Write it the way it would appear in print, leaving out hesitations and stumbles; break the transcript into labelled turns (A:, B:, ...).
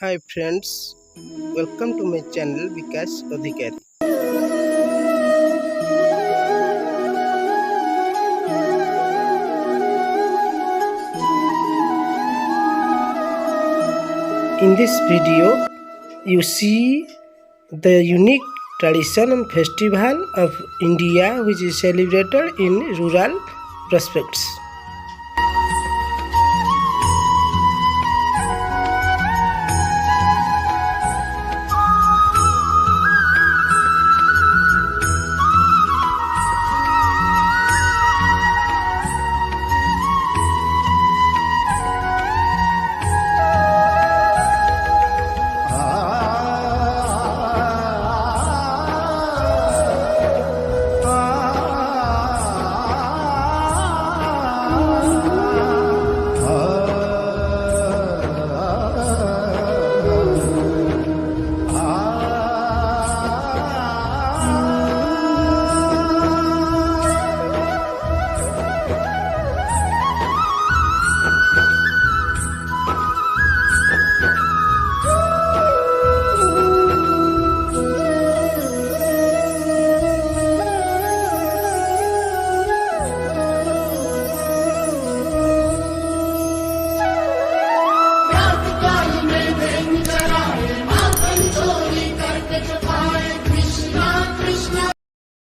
A: Hi friends, welcome to my channel Bikas Adhikari. In this video, you see the unique tradition and festival of India which is celebrated in rural prospects.